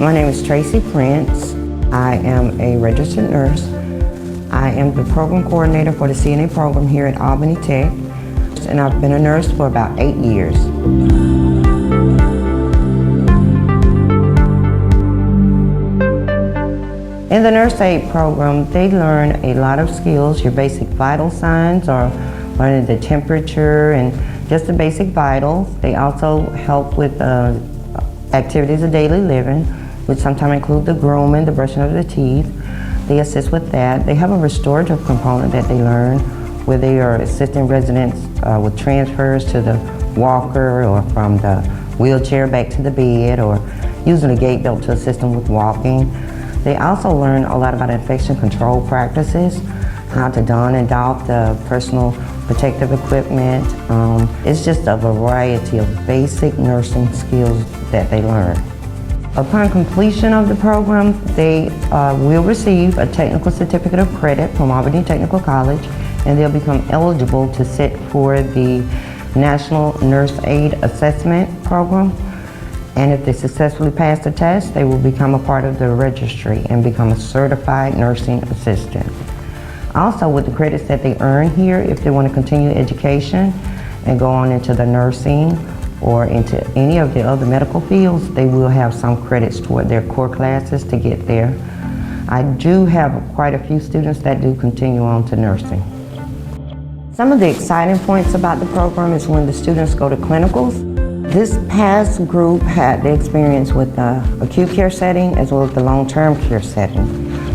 My name is Tracy Prince. I am a registered nurse. I am the program coordinator for the CNA program here at Albany Tech, and I've been a nurse for about 8 years. In the nurse aide program, they learn a lot of skills, your basic vital signs, or learning the temperature and just the basic vitals. They also help with activities of daily living, which sometimes include the grooming, the brushing of the teeth. They assist with that. They have a restorative component that they learn, where they are assisting residents with transfers to the walker or from the wheelchair back to the bed, or using a gait belt to assist them with walking. They also learn a lot about infection control practices, how to don and doff the personal protective equipment. It's just a variety of basic nursing skills that they learn. Upon completion of the program, they will receive a technical certificate of credit from Albany Technical College, and they'll become eligible to sit for the National Nurse Aide Assessment Program. And if they successfully pass the test, they will become a part of the registry and become a certified nursing assistant. Also, with the credits that they earn here, if they want to continue education and go on into the nursing or into any of the other medical fields, they will have some credits toward their core classes to get there. I do have quite a few students that do continue on to nursing. Some of the exciting points about the program is when the students go to clinicals. This past group had the experience with the acute care setting as well as the long-term care setting.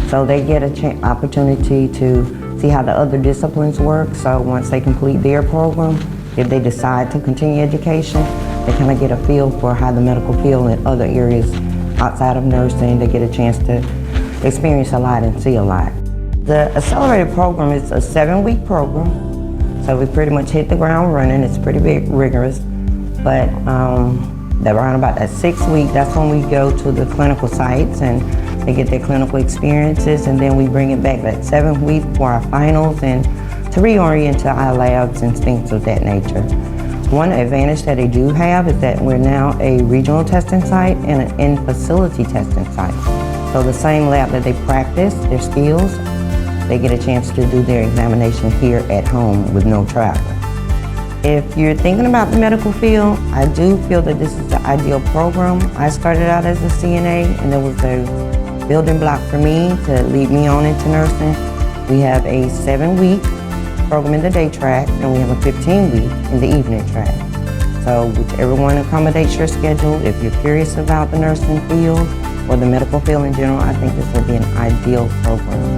So they get an opportunity to see how the other disciplines work. So once they complete their program, if they decide to continue education, they kind of get a feel for how the medical field in other areas outside of nursing. They get a chance to experience a lot and see a lot. The accelerated program is a 7-week program. So we pretty much hit the ground running. It's pretty rigorous. But around about that 6th week, that's when we go to the clinical sites and they get their clinical experiences, and then we bring it back that 7th week for our finals and to reorient to our labs and things of that nature. One advantage that they do have is that we're now a regional testing site and an in-facility testing site. So the same lab that they practice their skills, they get a chance to do their examination here at home with no travel. If you're thinking about the medical field, I do feel that this is the ideal program. I started out as a CNA, and it was a building block for me to lead me on into nursing. We have a 7-week program in the day track, and we have a 15-week in the evening track. So whichever one accommodates your schedule, if you're curious about the nursing field or the medical field in general, I think this will be an ideal program.